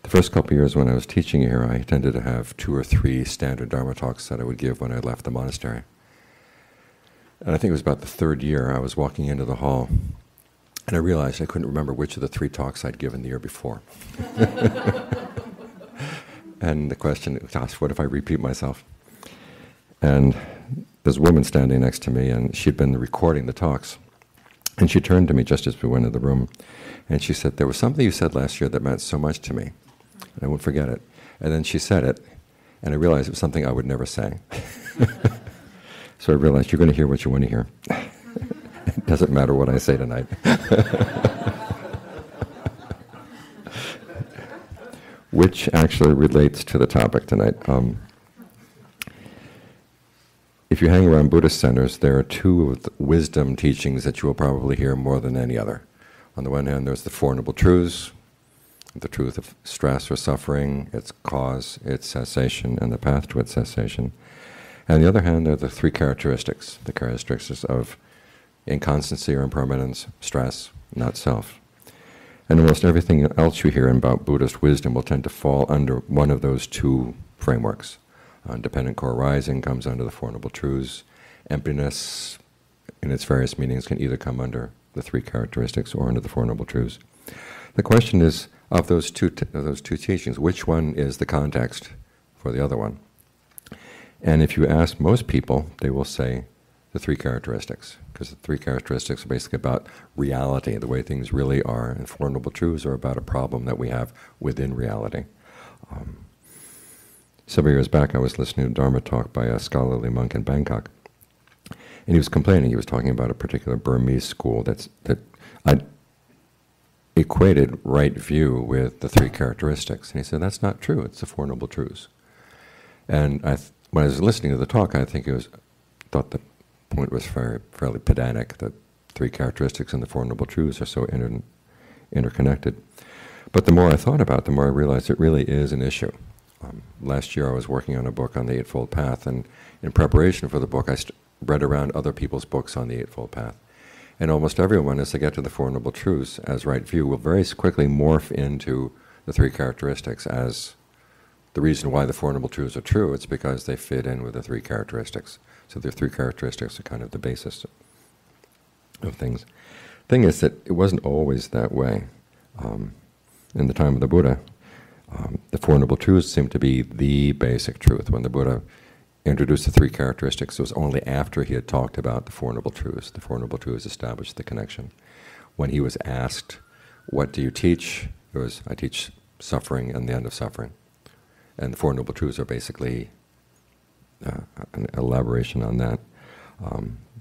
The first couple of years when I was teaching here, I tended to have 2 or 3 standard Dharma talks that I would give when I left the monastery. And I think it was about the 3rd year I was walking into the hall, and I realized I couldn't remember which of the 3 talks I'd given the year before. And the question, gosh, what if I repeat myself? And there's a woman standing next to me, and she'd been recording the talks. And she turned to me just as we went into the room, and she said, "There was something you said last year that meant so much to me, and I won't forget it." And then she said it, and I realized it was something I would never say. So I realized, you're going to hear what you want to hear. It doesn't matter what I say tonight. Which actually relates to the topic tonight. If you hang around Buddhist centers, there are 2 of the wisdom teachings that you will probably hear more than any other. On the one hand, there's the Four Noble Truths, the truth of stress or suffering, its cause, its cessation, and the path to its cessation. And on the other hand, there are the 3 characteristics, the characteristics of inconstancy or impermanence, stress, not self. And almost everything else you hear about Buddhist wisdom will tend to fall under one of those 2 frameworks. Dependent core rising comes under the Four Noble Truths. Emptiness, in its various meanings, can either come under the 3 characteristics or under the Four Noble Truths. The question is, of those two teachings, which one is the context for the other one? And if you ask most people, they will say the 3 characteristics, because the 3 characteristics are basically about reality, the way things really are, and Four Noble Truths are about a problem that we have within reality. Several years back, I was listening to a Dharma talk by a scholarly monk in Bangkok, and he was complaining. He was talking about a particular Burmese school that I equated right view with the 3 characteristics, and he said, "That's not true. It's the Four Noble Truths." And when I was listening to the talk, I thought the point was fairly pedantic, that 3 characteristics and the Four Noble Truths are so interconnected. But the more I thought about it, the more I realized it really is an issue. Last year I was working on a book on the Eightfold Path, and in preparation for the book I read around other people's books on the Eightfold Path. And almost everyone, as they get to the Four Noble Truths as right view, will very quickly morph into the 3 characteristics as the reason why the Four Noble Truths are true. It's because they fit in with the 3 characteristics. So the 3 characteristics are kind of the basis of things. The thing is that it wasn't always that way. In the time of the Buddha, the Four Noble Truths seemed to be the basic truth. When the Buddha introduced the 3 characteristics, it was only after he had talked about the Four Noble Truths. The Four Noble Truths established the connection. When he was asked, "What do you teach?" it was, "I teach suffering and the end of suffering." And the Four Noble Truths are basically an elaboration on that.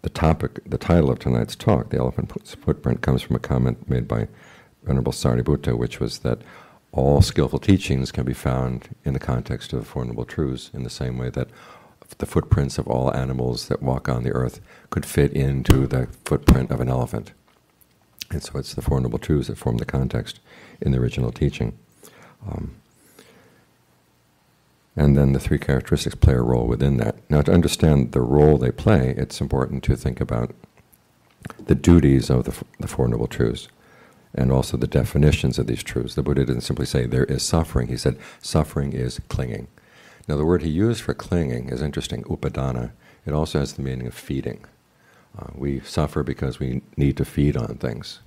The title of tonight's talk, "The Elephant's Footprint," comes from a comment made by Venerable Sariputta, which was that all skillful teachings can be found in the context of the Four Noble Truths, in the same way that the footprints of all animals that walk on the earth could fit into the footprint of an elephant. And so it's the Four Noble Truths that form the context in the original teaching. And then the 3 characteristics play a role within that. Now, to understand the role they play, it's important to think about the duties of the Four Noble Truths, and also the definitions of these truths. The Buddha didn't simply say there is suffering. He said suffering is clinging. Now, the word he used for clinging is interesting, upadana. It also has the meaning of feeding. We suffer because we need to feed on things.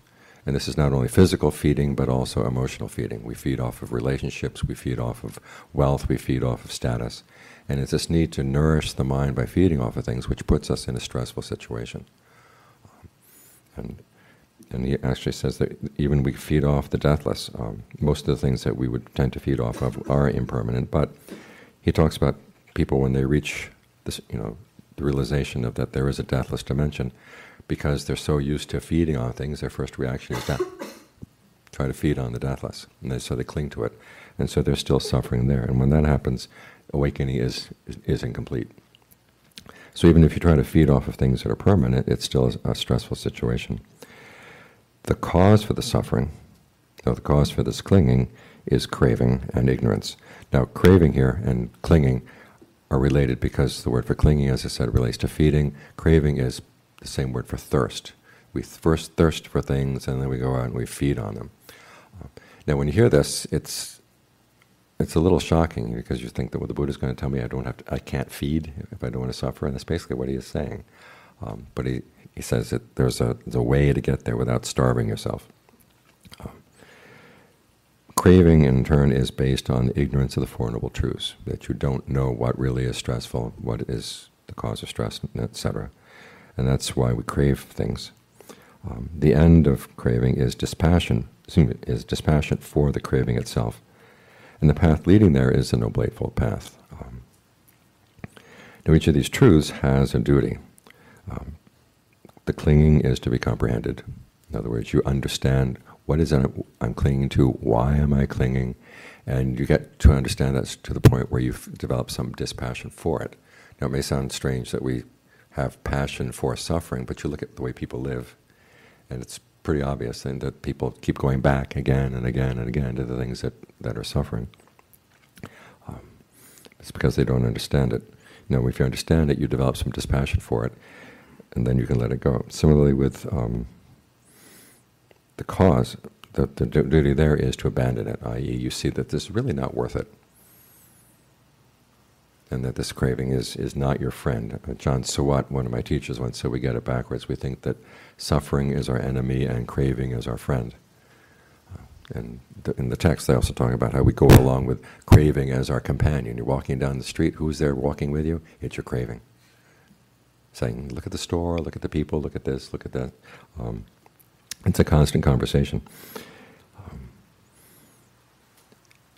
And this is not only physical feeding, but also emotional feeding. We feed off of relationships, we feed off of wealth, we feed off of status. And it's this need to nourish the mind by feeding off of things which puts us in a stressful situation. And he actually says that even we feed off the deathless. Most of the things that we would tend to feed off of are impermanent, but he talks about people when they reach this, the realization of that there is a deathless dimension, because they're so used to feeding on things, their first reaction is to try to feed on the deathless, and so they cling to it, and so there's still suffering there. And when that happens, awakening is incomplete. So even if you try to feed off of things that are permanent, it's still a stressful situation. The cause for the suffering, or the cause for this clinging, is craving and ignorance. Now, craving here and clinging are related because the word for clinging, as I said, relates to feeding. Craving is the same word for thirst. We first thirst for things, and then we go out and we feed on them. Now, when you hear this, it's it's a little shocking because you think that, well, the Buddha's going to tell me I can't feed if I don't want to suffer, and that's basically what he is saying. But he says that there's a way to get there without starving yourself. Craving, in turn, is based on ignorance of the Four Noble Truths, that you don't know what really is stressful, what is the cause of stress, etc. And that's why we crave things. The end of craving is dispassion for the craving itself. And the path leading there is the Noble Eightfold Path. Now each of these truths has a duty. The clinging is to be comprehended. In other words, you understand what is it I'm clinging to, why am I clinging, and you get to understand that to the point where you've developed some dispassion for it. Now it may sound strange that we have passion for suffering, but you look at the way people live, and it's pretty obvious then that people keep going back again and again and again to the things that are suffering. It's because they don't understand it. Now, if you understand it, you develop some dispassion for it, and then you can let it go. Similarly with the cause, the duty there is to abandon it, i.e. you see that this is really not worth it, and that this craving is not your friend. John Sawat, one of my teachers, once said we get it backwards. We think that suffering is our enemy and craving is our friend. And in the text they also talk about how we go along with craving as our companion. You're walking down the street, who's there walking with you? It's your craving. Saying, look at the store, look at the people, look at this, look at that. It's a constant conversation.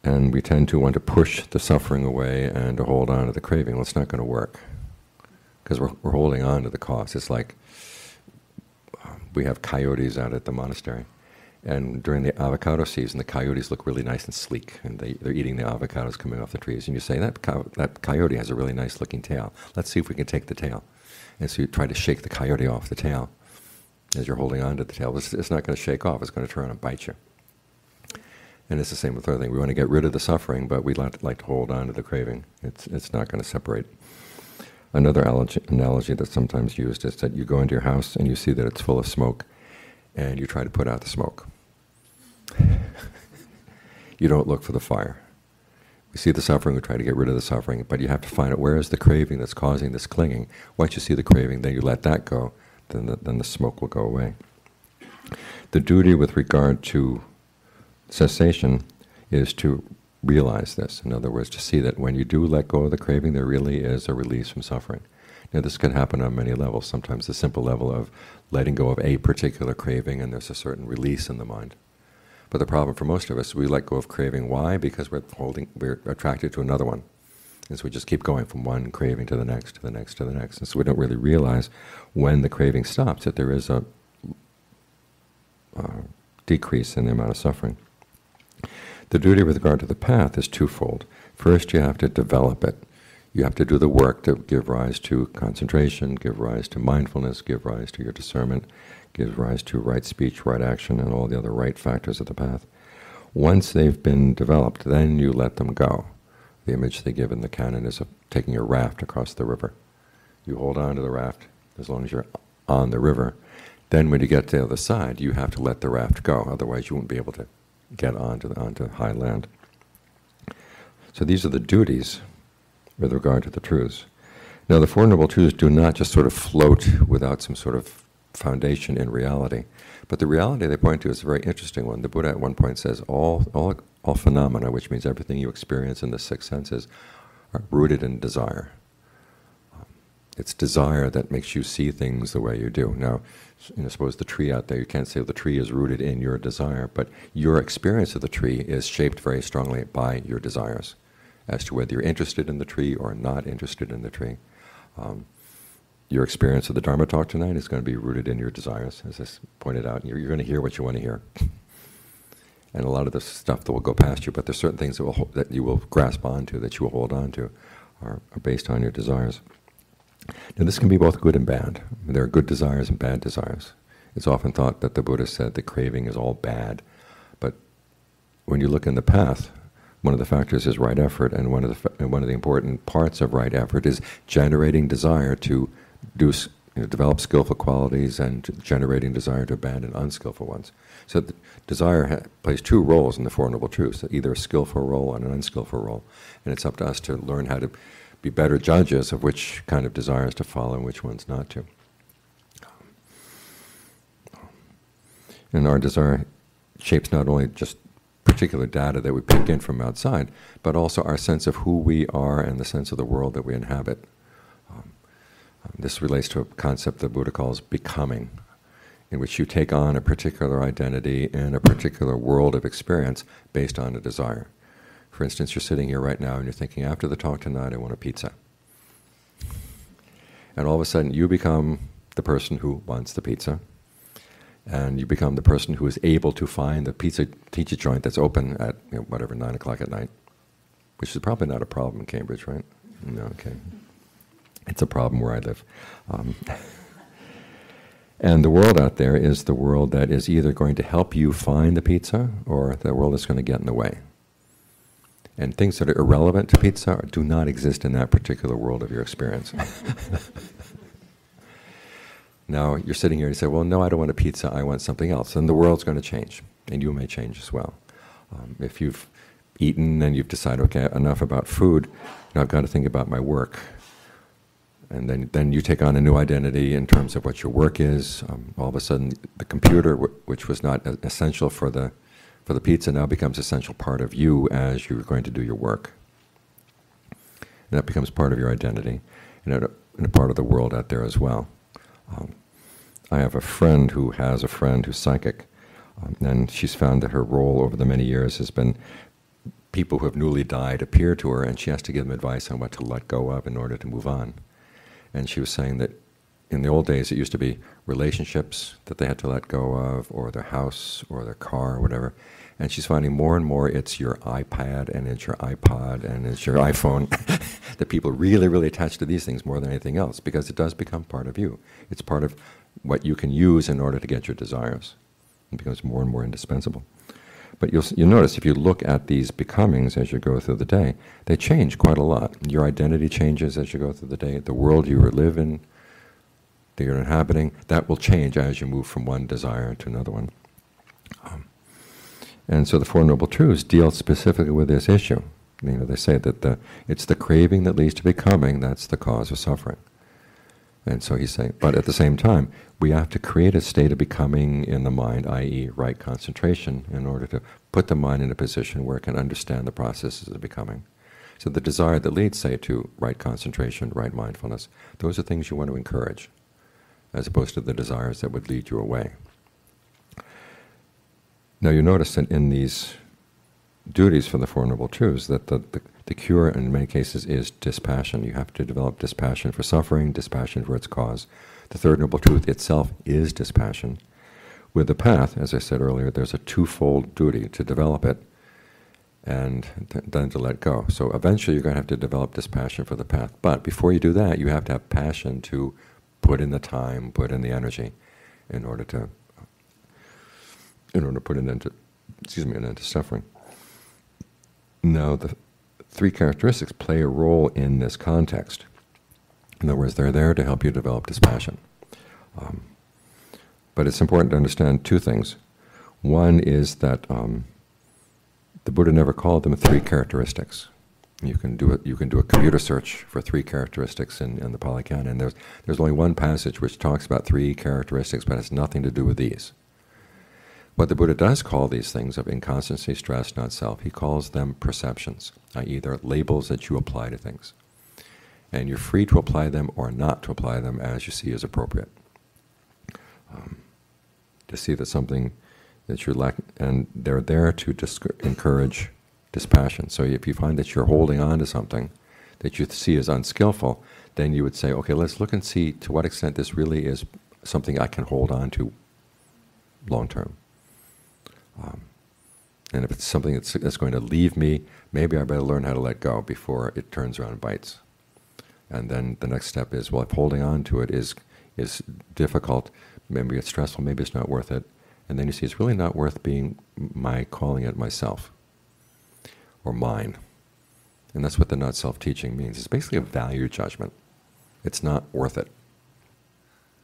And we tend to want to push the suffering away and to hold on to the craving. Well, it's not going to work, because we're holding on to the cost. It's like we have coyotes out at the monastery, and during the avocado season, the coyotes look really nice and sleek, and they're eating the avocados coming off the trees. And you say, that coyote has a really nice looking tail. Let's see if we can take the tail. And so you try to shake the coyote off the tail as you're holding on to the tail. It's not going to shake off. It's going to turn and bite you. And it's the same with other things. We want to get rid of the suffering, but we like to hold on to the craving. It's not going to separate. Another analogy that's sometimes used is that you go into your house and you see that it's full of smoke, and you try to put out the smoke. You don't look for the fire. We see the suffering, we try to get rid of the suffering, but you have to find out where is the craving that's causing this clinging. Once you see the craving, then you let that go, then the smoke will go away. The duty with regard to cessation is to realize this. In other words, to see that when you do let go of the craving, there really is a release from suffering. Now, this can happen on many levels. Sometimes the simple level of letting go of a particular craving, and there's a certain release in the mind. But the problem for most of us, we let go of craving. Why? Because we're attracted to another one. And so we just keep going from one craving to the next, to the next, to the next. And so we don't really realize when the craving stops that there is a decrease in the amount of suffering. The duty with regard to the path is twofold. First, you have to develop it. You have to do the work to give rise to concentration, give rise to mindfulness, give rise to your discernment, give rise to right speech, right action, and all the other right factors of the path. Once they've been developed, then you let them go. The image they give in the canon is of taking a raft across the river. You hold on to the raft as long as you're on the river. Then when you get to the other side, you have to let the raft go, otherwise you won't be able to get onto high land. So these are the duties with regard to the truths. Now, the Four Noble Truths do not just sort of float without some sort of foundation in reality, but the reality they point to is a very interesting one. The Buddha at one point says all phenomena, which means everything you experience in the six senses, are rooted in desire. It's desire that makes you see things the way you do. Now, suppose the tree out there, you can't say the tree is rooted in your desire, but your experience of the tree is shaped very strongly by your desires, as to whether you're interested in the tree or not interested in the tree. Your experience of the Dharma talk tonight is going to be rooted in your desires, as I pointed out. You're going to hear what you want to hear. And a lot of the stuff that will go past you, but there's certain things that you will grasp onto, that you will hold on to, are based on your desires. Now, this can be both good and bad. There are good desires and bad desires. It's often thought that the Buddha said that craving is all bad. But when you look in the path, one of the factors is right effort, and one of the important parts of right effort is generating desire to do develop skillful qualities and generating desire to abandon unskillful ones. So the desire plays two roles in the Four Noble Truths, either a skillful role and an unskillful role. And it's up to us to learn how to be better judges of which kind of desires to follow and which ones not to. And our desire shapes not only just particular data that we pick in from outside, but also our sense of who we are and the sense of the world that we inhabit. This relates to a concept that Buddha calls becoming, in which you take on a particular identity in a particular world of experience based on a desire. For instance, you're sitting here right now and you're thinking, after the talk tonight, I want a pizza. And all of a sudden, you become the person who wants the pizza, and you become the person who is able to find the pizza joint that's open at whatever, 9 o'clock at night, which is probably not a problem in Cambridge, right? No, okay. It's a problem where I live. And the world out there is the world that is either going to help you find the pizza or the world that's going to get in the way. And things that are irrelevant to pizza do not exist in that particular world of your experience. Now, you're sitting here and you say, well, no, I don't want a pizza, I want something else. And the world's going to change, and you may change as well. If you've eaten and you've decided, okay, enough about food, now I've got to think about my work. And then you take on a new identity in terms of what your work is. All of a sudden, the computer, which was not essential for the pizza, now becomes an essential part of you as you're going to do your work. And that becomes part of your identity, and a part of the world out there as well. I have a friend who has a friend who's psychic, and she's found that her role over the many years has been people who have newly died appear to her, and she has to give them advice on what to let go of in order to move on. And she was saying that in the old days it used to be relationships that they had to let go of, or their house, or their car, or whatever. And she's finding more and more it's your iPad, and it's your iPod, and it's your iPhone, that people really, really attach to these things more than anything else, because it does become part of you. It's part of what you can use in order to get your desires. It becomes more and more indispensable. But you'll notice if you look at these becomings as you go through the day, they change quite a lot. Your identity changes as you go through the day. The world you live in, that you're inhabiting, that will change as you move from one desire to another one. And so the Four Noble Truths deal specifically with this issue. They say that it's the craving that leads to becoming that's the cause of suffering. And so he's saying, but at the same time, we have to create a state of becoming in the mind, i.e. right concentration, in order to put the mind in a position where it can understand the processes of becoming. So the desire that leads, say, to right concentration, right mindfulness, those are things you want to encourage, as opposed to the desires that would lead you away. Now you notice that in these duties for the Four Noble Truths that the cure in many cases is dispassion. You have to develop dispassion for suffering, dispassion for its cause. The Third Noble Truth itself is dispassion. With the path, as I said earlier, there's a twofold duty: to develop it and then to let go. So eventually you're going to have to develop dispassion for the path. But before you do that, you have to have passion to put in the time, put in the energy in order to put an end to, an end to suffering. Now, the three characteristics play a role in this context. In other words, they're there to help you develop dispassion. But it's important to understand two things. One is that the Buddha never called them three characteristics. You can do a computer search for three characteristics in the Pali Canon, and there's only one passage which talks about three characteristics, but it has nothing to do with these. What the Buddha does call these things of inconstancy, stress, not self, he calls them perceptions, i.e. they're labels that you apply to things. And you're free to apply them or not to apply them as you see as appropriate. To see that something that you're lacking, and they're there to encourage dispassion. So if you find that you're holding on to something that you see as unskillful, then you would say, okay, let's look and see to what extent this really is something I can hold on to long term. And if it's something that's going to leave me, maybe I better learn how to let go before it turns around and bites. And then the next step is, well, if holding on to it is difficult, maybe it's stressful, maybe it's not worth it. And then you see it's really not worth being calling it myself or mine. And that's what the not self teaching means. It's basically a value judgment. It's not worth it.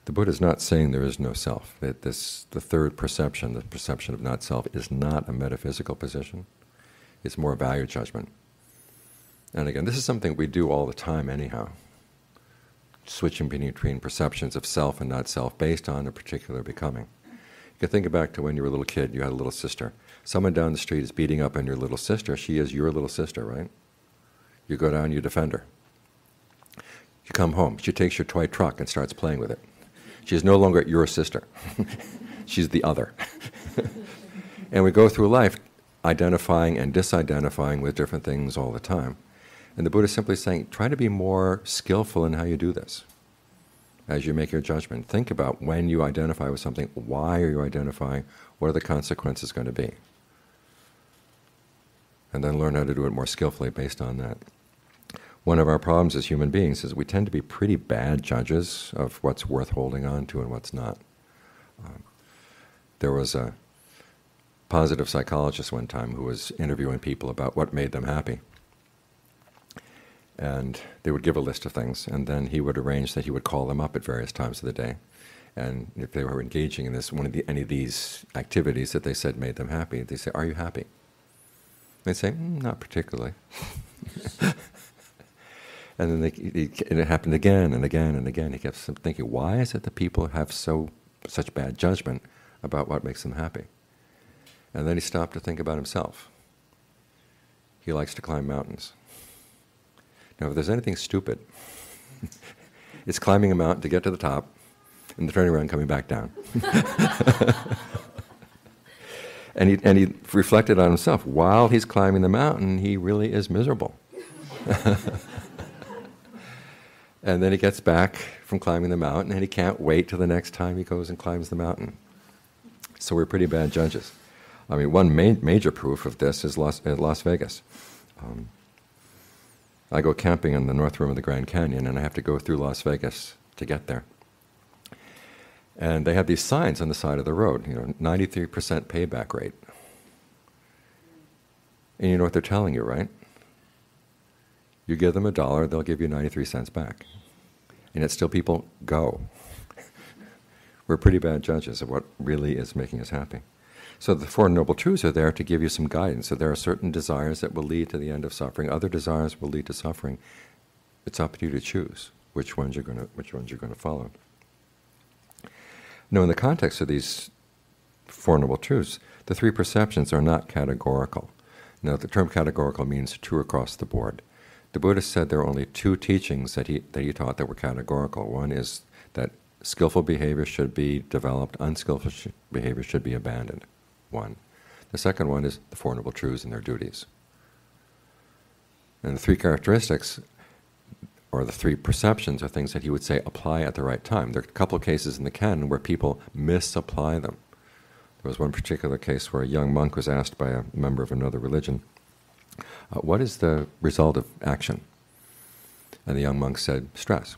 The Buddha is not saying there is no self. That the third perception, the perception of not self, is not a metaphysical position. It's more a value judgment. And again, this is something we do all the time anyhow, switching between perceptions of self and not self based on a particular becoming. You can think back to when you were a little kid, you had a little sister. Someone down the street is beating up on your little sister. She is your little sister, right? You go down, you defend her. You come home, she takes your toy truck and starts playing with it. She is no longer your sister. She's the other. And we go through life identifying and disidentifying with different things all the time. And the Buddha is simply saying, try to be more skillful in how you do this. As you make your judgment, think about when you identify with something, why are you identifying, what are the consequences going to be? And then learn how to do it more skillfully based on that. One of our problems as human beings is we tend to be pretty bad judges of what's worth holding on to and what's not. There was a positive psychologist one time who was interviewing people about what made them happy. And they would give a list of things, and then he would arrange that he would call them up at various times of the day. And if they were engaging in this, any of these activities that they said made them happy, they'd say, "Are you happy?" They'd say, "Not particularly." And then and it happened again and again and again. He kept thinking, why is it that people have such bad judgment about what makes them happy? And then he stopped to think about himself. He likes to climb mountains. Now, if there's anything stupid, it's climbing a mountain to get to the top and then turning around and coming back down. And he reflected on himself. While he's climbing the mountain, he really is miserable. And then he gets back from climbing the mountain, and he can't wait till the next time he goes and climbs the mountain. So we're pretty bad judges. I mean, one major proof of this is Las Vegas. I go camping on the north rim of the Grand Canyon, and I have to go through Las Vegas to get there. And they have these signs on the side of the road, 93% payback rate. And you know what they're telling you, right? You give them $1, they'll give you 93 cents back. And yet still people go. We're pretty bad judges of what really is making us happy. So the Four Noble Truths are there to give you some guidance. So there are certain desires that will lead to the end of suffering. Other desires will lead to suffering. It's up to you to choose which ones you're going to follow. Now, in the context of these Four Noble Truths, the three perceptions are not categorical. Now, the term categorical means true across the board. The Buddha said there are only two teachings that he taught that were categorical. One is that skillful behavior should be developed, unskillful behavior should be abandoned. One. The second one is the Four Noble Truths and their duties. And the three characteristics, or the three perceptions, are things that he would say apply at the right time. There are a couple of cases in the canon where people misapply them. There was one particular case where a young monk was asked by a member of another religion, what is the result of action? And the young monk said, stress.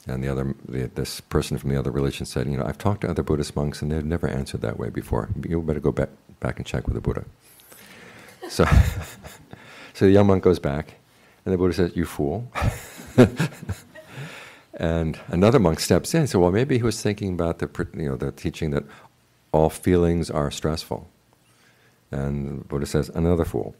And this person from the other religion said, I've talked to other Buddhist monks and they've never answered that way before. You better go back and check with the Buddha. So the young monk goes back, and the Buddha says, you fool. And another monk steps in and says, well, maybe he was thinking about the teaching that all feelings are stressful. And the Buddha says, another fool.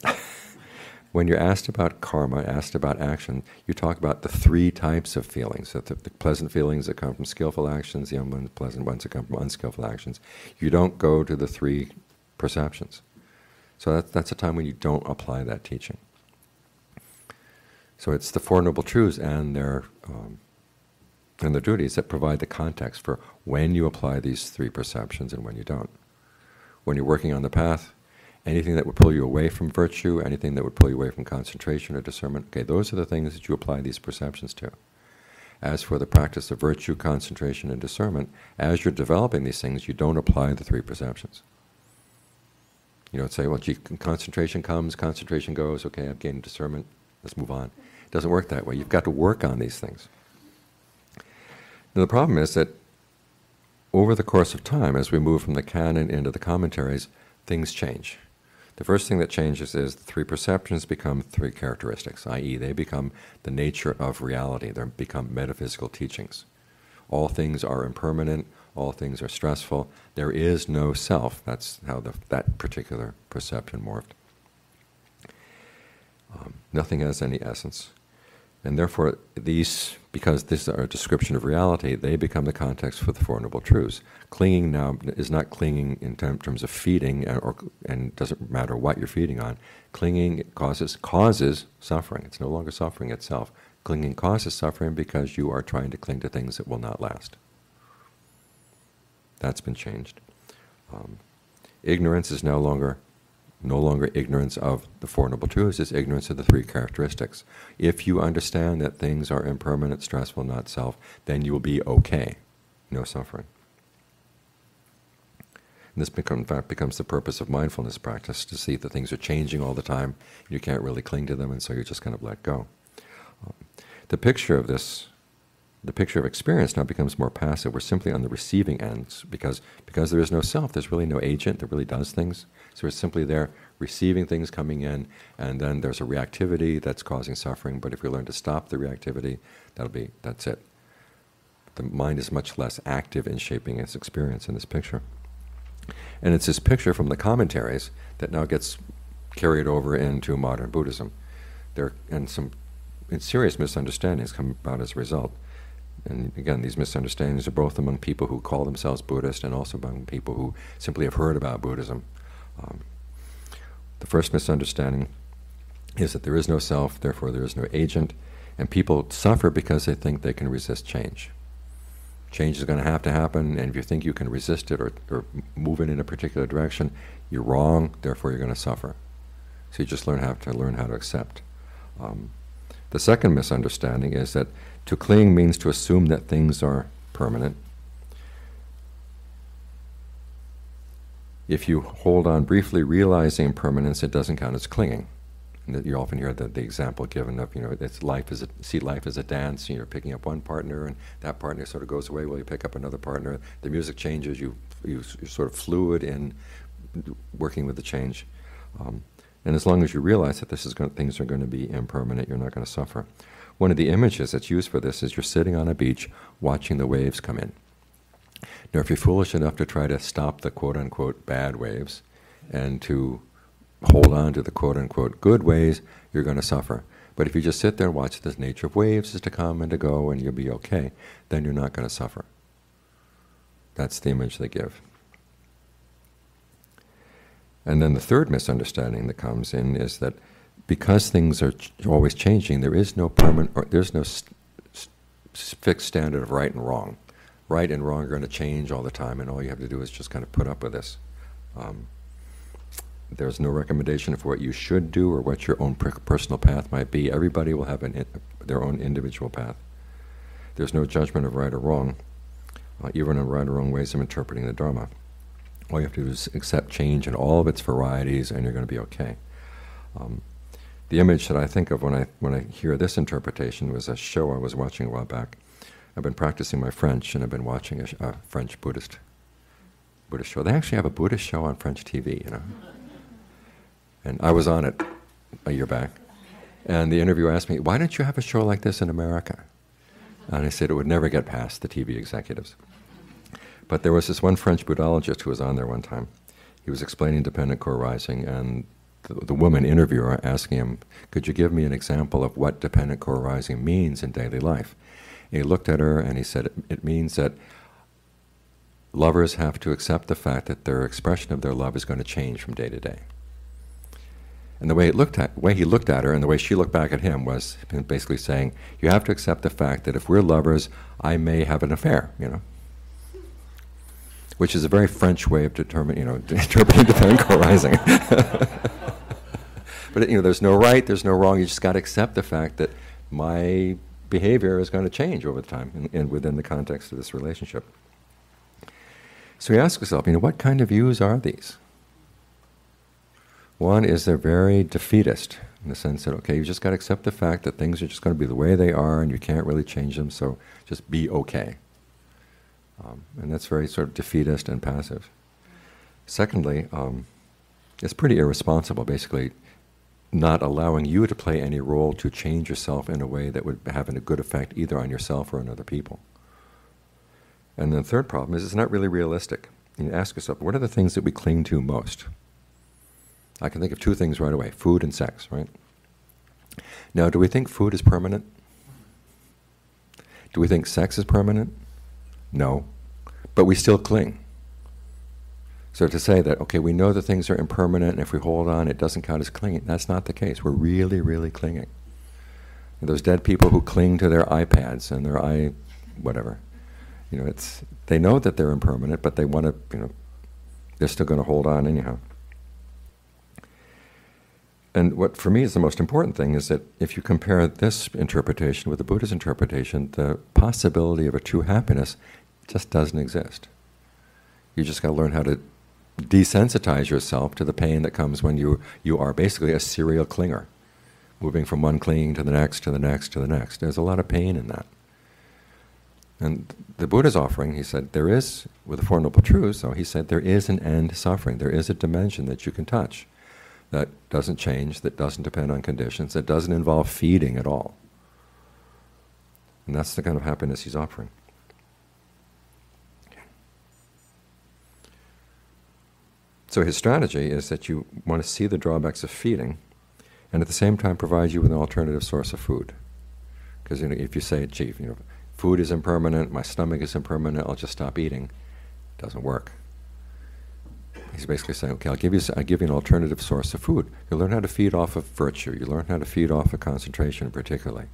When you're asked about karma, asked about action, you talk about the three types of feelings, the pleasant feelings that come from skillful actions, the unpleasant ones that come from unskillful actions. You don't go to the three perceptions. So that's a time when you don't apply that teaching. So it's the Four Noble Truths and their duties that provide the context for when you apply these three perceptions and when you don't. When you're working on the path, anything that would pull you away from virtue, anything that would pull you away from concentration or discernment, okay, those are the things that you apply these perceptions to. As for the practice of virtue, concentration, and discernment, as you're developing these things, you don't apply the three perceptions. You don't say, well, gee, concentration comes, concentration goes, okay, I've gained discernment, let's move on. It doesn't work that way. You've got to work on these things. Now, the problem is that over the course of time, as we move from the canon into the commentaries, things change. The first thing that changes is the three perceptions become three characteristics, i.e. they become the nature of reality. They become metaphysical teachings. all things are impermanent, all things are stressful. There is no self. That's how that particular perception morphed. Nothing has any essence. And therefore, these, because this is our description of reality, they become the context for the Four Noble Truths. Clinging now is not clinging in terms of feeding, and it doesn't matter what you're feeding on. Clinging causes suffering. It's no longer suffering itself. Clinging causes suffering because you are trying to cling to things that will not last. That's been changed. Ignorance is no longer ignorance of the Four Noble Truths, it's ignorance of the three characteristics. If you understand that things are impermanent, stressful, not self, then you will be okay, no suffering. And this, in fact, becomes the purpose of mindfulness practice, to see that things are changing all the time, you can't really cling to them, and so you just kind of let go. The picture of this, the picture of experience now becomes more passive. We're simply on the receiving ends, because there is no self, there's really no agent that really does things. So we're simply there receiving things coming in, and then there's a reactivity that's causing suffering. But if we learn to stop the reactivity, that's it. The mind is much less active in shaping its experience in this picture. And it's this picture from the commentaries that now gets carried over into modern Buddhism. And some serious misunderstandings come about as a result. And again, these misunderstandings are both among people who call themselves Buddhist and also among people who simply have heard about Buddhism. The first misunderstanding is that there is no self, therefore there is no agent, and people suffer because they think they can resist change. Change is going to happen, and if you think you can resist it or move it in a particular direction, you're wrong, therefore you're going to suffer. So you just have to learn how to accept. The second misunderstanding is that to cling means to assume that things are permanent. If you hold on briefly, realizing impermanence, it doesn't count as clinging. And you often hear the example given of, see life as a dance. You're picking up one partner, and that partner sort of goes away while you pick up another partner. The music changes. You're sort of fluid in working with the change. And as long as you realize that things are going to be impermanent, you're not going to suffer. One of the images that's used for this is you're sitting on a beach watching the waves come in. Now, if you're foolish enough to try to stop the quote-unquote bad waves and to hold on to the quote-unquote good waves, you're going to suffer. But if you just sit there and watch the nature of waves is to come and to go and you'll be okay, then you're not going to suffer. That's the image they give. And then the third misunderstanding that comes in is that because things are always changing, there is no permanent, or there's no fixed standard of right and wrong. Right and wrong are going to change all the time, and all you have to do is just kind of put up with this. There's no recommendation for what you should do or what your own personal path might be. Everybody will have their own individual path. There's no judgment of right or wrong, even in right or wrong ways of interpreting the Dharma. All you have to do is accept change in all of its varieties, and you're going to be okay. The image that I think of when I hear this interpretation was a show I was watching a while back. I've been practicing my French, and I've been watching a French Buddhist show. They actually have a Buddhist show on French TV, And I was on it a year back. And the interviewer asked me, "Why don't you have a show like this in America?" And I said it would never get past the TV executives. But there was this one French Buddhologist who was on there one time. He was explaining dependent co-arising, and the woman interviewer asking him, "Could you give me an example of what dependent co-arising means in daily life?" And he looked at her and he said, "It means that lovers have to accept the fact that their expression of their love is going to change from day to day." And the way he looked at her and the way she looked back at him was basically saying, you have to accept the fact that if we're lovers, I may have an affair, Which is a very French way of interpreting dependent co-arising. But there's no right, there's no wrong. You just got to accept the fact that my behavior is going to change over time and within the context of this relationship. So you ask yourself, what kind of views are these? One is they're very defeatist, in the sense that, okay, you just got to accept the fact that things are just going to be the way they are and you can't really change them, so just be okay. And that's very sort of defeatist and passive. Secondly, it's pretty irresponsible, basically not allowing you to play any role to change yourself in a way that would have a good effect either on yourself or on other people. And the third problem is it's not really realistic. You ask yourself, what are the things that we cling to most? I can think of two things right away, food and sex, right? Now, do we think food is permanent? Do we think sex is permanent? No. But we still cling. So to say that, okay, we know that things are impermanent, and if we hold on, it doesn't count as clinging, that's not the case. We're really, really clinging. And those dead people who cling to their iPads and their whatever, they know that they're impermanent, but they want to, they're still going to hold on anyhow. And what for me is the most important thing is that if you compare this interpretation with the Buddha's interpretation, the possibility of a true happiness just doesn't exist. You just got to learn how to desensitize yourself to the pain that comes when you are basically a serial clinger, moving from one clinging to the next, to the next, to the next. There's a lot of pain in that. And the Buddha's offering, he said, there is, with the Four Noble Truths, though, he said there is an end to suffering. There is a dimension that you can touch that doesn't change, that doesn't depend on conditions, that doesn't involve feeding at all. And that's the kind of happiness he's offering. So his strategy is that you want to see the drawbacks of feeding and at the same time provide you with an alternative source of food. Because if you say, gee, food is impermanent, my stomach is impermanent, I'll just stop eating, it doesn't work. He's basically saying, okay, I'll give you an alternative source of food. You'll learn how to feed off of virtue. You learn how to feed off of concentration particularly.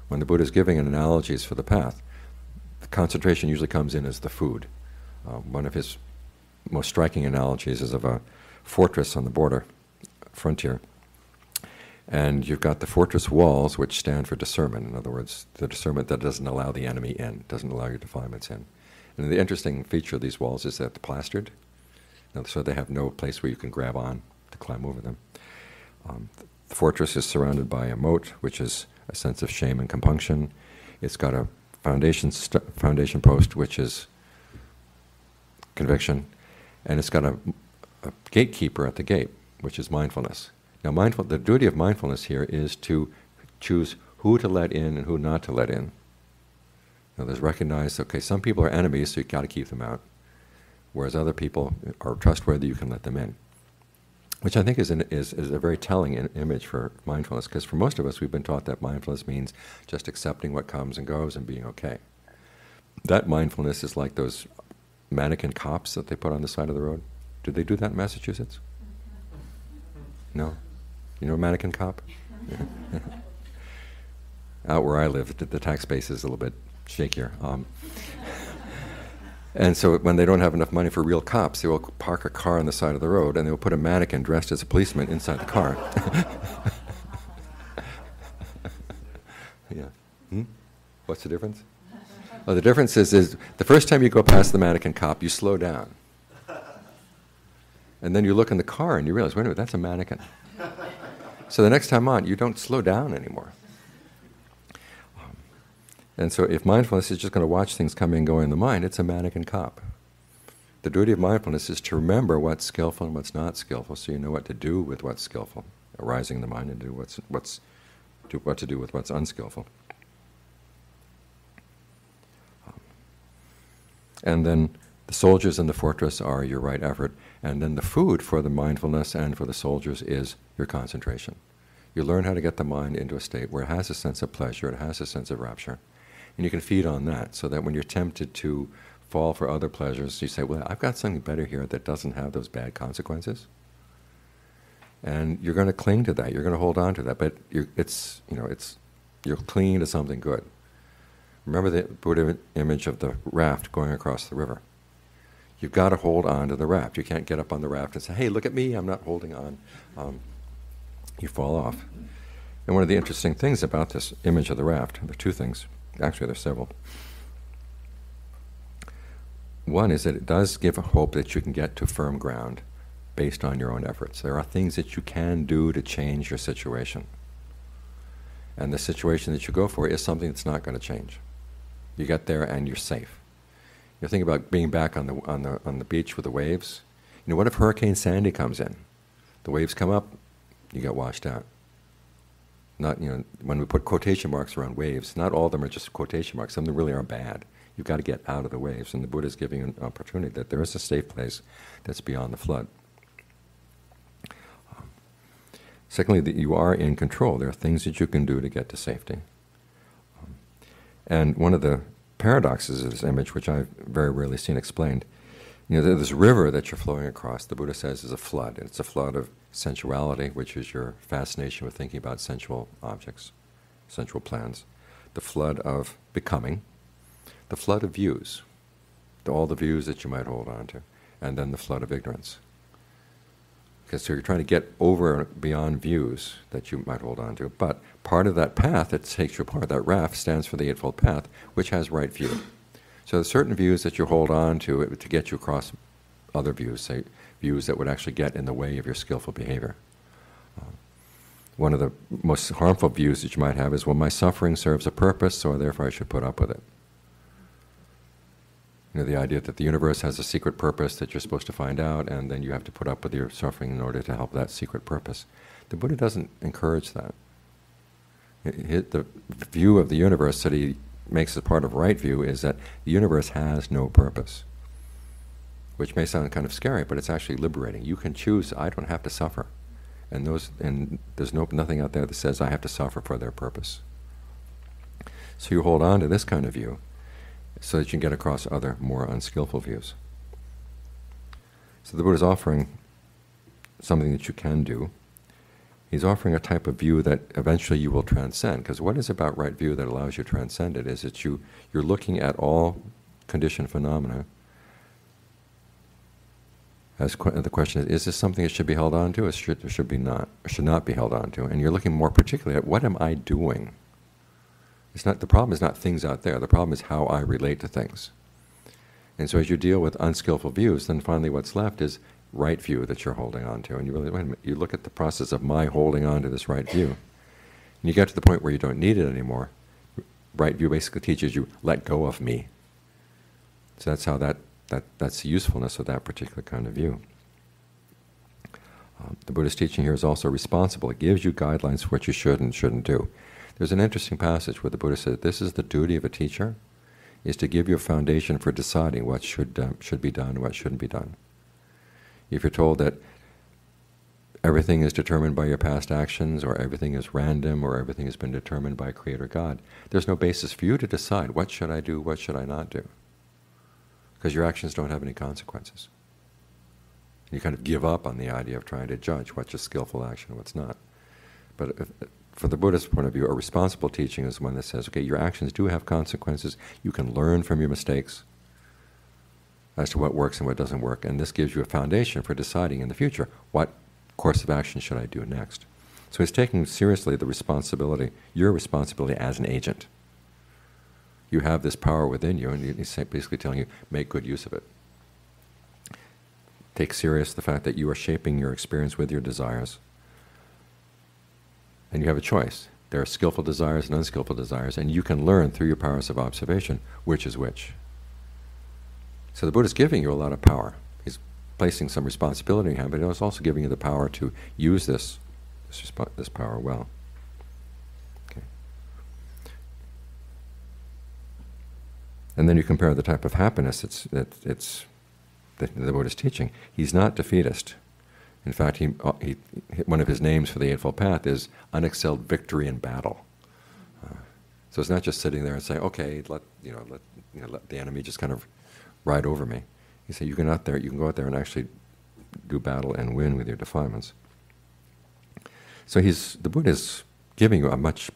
When the Buddha is giving analogies for the path, the concentration usually comes in as the food. One of his most striking analogies is of a fortress on the border, frontier. And you've got the fortress walls, which stand for discernment. In other words, the discernment that doesn't allow the enemy in, doesn't allow your defilements in. And the interesting feature of these walls is that they're plastered. So they have no place where you can grab on to climb over them. The fortress is surrounded by a moat, which is a sense of shame and compunction. It's got a foundation post, which is conviction. And it's got a gatekeeper at the gate, which is mindfulness. Now, the duty of mindfulness here is to choose who to let in and who not to let in. Now, there's recognized, okay, some people are enemies, so you've got to keep them out. Whereas other people are trustworthy, you can let them in. Which I think is a very telling image for mindfulness, because for most of us, we've been taught that mindfulness means just accepting what comes and goes and being okay. That mindfulness is like those mannequin cops that they put on the side of the road. Did they do that in Massachusetts? No? You know a mannequin cop? Out where I live, the tax base is a little bit shakier. And so when they don't have enough money for real cops, they will park a car on the side of the road and they will put a mannequin dressed as a policeman inside the car. Yeah. What's the difference? Oh, the difference is the first time you go past the mannequin cop, you slow down. And then you look in the car and you realize, wait a minute, that's a mannequin. So the next time on, you don't slow down anymore. And so if mindfulness is just going to watch things come and go in the mind, it's a mannequin cop. The duty of mindfulness is to remember what's skillful and what's not skillful, so you know what to do with what's skillful, arising in the mind, and do what to do with what's unskillful. And then the soldiers in the fortress are your right effort, and then the food for the mindfulness and for the soldiers is your concentration. You learn how to get the mind into a state where it has a sense of pleasure, it has a sense of rapture. And you can feed on that, so that when you're tempted to fall for other pleasures, you say, well, I've got something better here that doesn't have those bad consequences. And you're going to cling to that, you're going to hold on to that, but you're clinging to something good. Remember the Buddha image of the raft going across the river. You've got to hold on to the raft. You can't get up on the raft and say, hey, look at me, I'm not holding on. You fall off. And one of the interesting things about this image of the raft, there are two things. Actually, there's several. One is that it does give a hope that you can get to firm ground based on your own efforts. There are things that you can do to change your situation. And the situation that you go for is something that's not going to change. You get there and you're safe. You think about being back on the beach with the waves. What if Hurricane Sandy comes in? The waves come up, you get washed out. Not, when we put quotation marks around waves, not all of them are just quotation marks. Some of them really are bad. You've got to get out of the waves. And the Buddha is giving you an opportunity that there is a safe place that's beyond the flood. Secondly, that you are in control. There are things that you can do to get to safety. And one of the paradoxes of this image, which I've very rarely seen explained, this river that you're flowing across, the Buddha says, is a flood. It's a flood of sensuality, which is your fascination with thinking about sensual objects, sensual plans. The flood of becoming, the flood of views, all the views that you might hold on to, and then the flood of ignorance. Okay, so you're trying to get over and beyond views that you might hold on to. But part of that path that takes you apart, that raft, stands for the Eightfold Path, which has right view. So there's certain views that you hold on to get you across other views, say views that would actually get in the way of your skillful behavior. One of the most harmful views that you might have is, well, my suffering serves a purpose, so therefore I should put up with it. The idea that the universe has a secret purpose that you're supposed to find out, and then you have to put up with your suffering in order to help that secret purpose. The Buddha doesn't encourage that. The view of the universe that he makes as part of right view is that the universe has no purpose, which may sound kind of scary, but it's actually liberating. You can choose, I don't have to suffer. And there's nothing out there that says I have to suffer for their purpose. So you hold on to this kind of view so that you can get across other, more unskillful views. So the Buddha is offering something that you can do. He's offering a type of view that eventually you will transcend. Because what is about right view that allows you to transcend it is that you're looking at all conditioned phenomena. The question is this something that should be held on to, or should not be held on to? And you're looking more particularly at, what am I doing? The problem is not things out there. The problem is how I relate to things. And so as you deal with unskillful views, then finally what's left is right view that you're holding on to. And you really, wait a minute, you look at the process of my holding on to this right view, and you get to the point where you don't need it anymore. Right view basically teaches you, let go of me. So that's how that's the usefulness of that particular kind of view. The Buddha's teaching here is also responsible. It gives you guidelines for what you should and shouldn't do. There's an interesting passage where the Buddha said, this is the duty of a teacher, is to give you a foundation for deciding what should be done and what shouldn't be done. If you're told that everything is determined by your past actions, or everything is random, or everything has been determined by Creator God, there's no basis for you to decide what should I do, what should I not do, because your actions don't have any consequences. You kind of give up on the idea of trying to judge what's a skillful action and what's not. But for the Buddhist point of view, a responsible teaching is one that says, okay, your actions do have consequences. You can learn from your mistakes as to what works and what doesn't work, and this gives you a foundation for deciding in the future, what course of action should I do next? So he's taking seriously the responsibility, your responsibility as an agent. You have this power within you, and he's basically telling you, make good use of it. Take serious the fact that you are shaping your experience with your desires. And you have a choice. There are skillful desires and unskillful desires, and you can learn through your powers of observation which is which. So the Buddha is giving you a lot of power. He's placing some responsibility in you, but he's also giving you the power to use this power well. Okay. And then you compare the type of happiness that the Buddha is teaching. He's not defeatist. In fact, one of his names for the Eightfold Path is unexcelled victory in battle. So it's not just sitting there and saying, okay, let the enemy just kind of ride over me. He said, you can go out there and actually do battle and win with your defilements. So the Buddha is giving you a much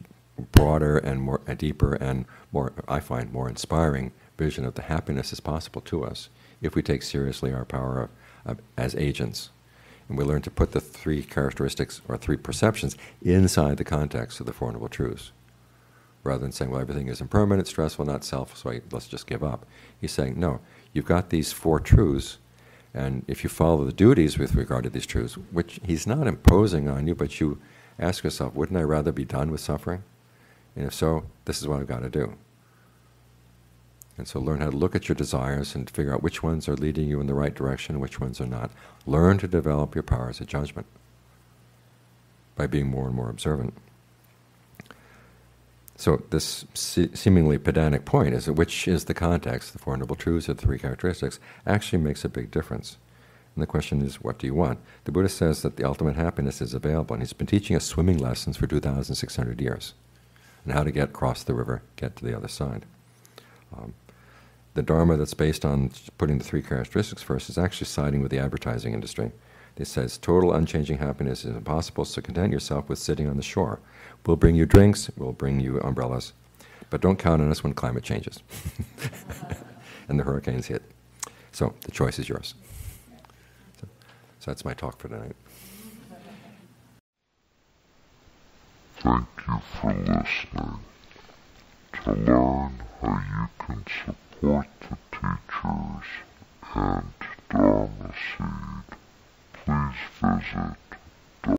broader and a deeper and more, I find, more inspiring vision of the happiness that's possible to us if we take seriously our power as agents. And we learn to put the three characteristics or three perceptions inside the context of the Four Noble Truths. Rather than saying, well, everything is impermanent, stressful, not self, so let's just give up. He's saying, no, you've got these four truths, and if you follow the duties with regard to these truths, which he's not imposing on you, but you ask yourself, wouldn't I rather be done with suffering? And if so, this is what I've got to do. And so learn how to look at your desires and figure out which ones are leading you in the right direction and which ones are not. Learn to develop your powers of judgment by being more and more observant. So this seemingly pedantic point is that which is the context, the Four Noble Truths or the three characteristics, actually makes a big difference. And the question is, what do you want? The Buddha says that the ultimate happiness is available, and he's been teaching us swimming lessons for 2,600 years, and how to get across the river, get to the other side. The Dharma that's based on putting the three characteristics first is actually siding with the advertising industry. It says total unchanging happiness is impossible, so content yourself with sitting on the shore. We'll bring you drinks, we'll bring you umbrellas, but don't count on us when climate changes and the hurricanes hit. So the choice is yours. So that's my talk for tonight. Thank you for listening. To learn how you can support the teachers and Dharma Seed, please visit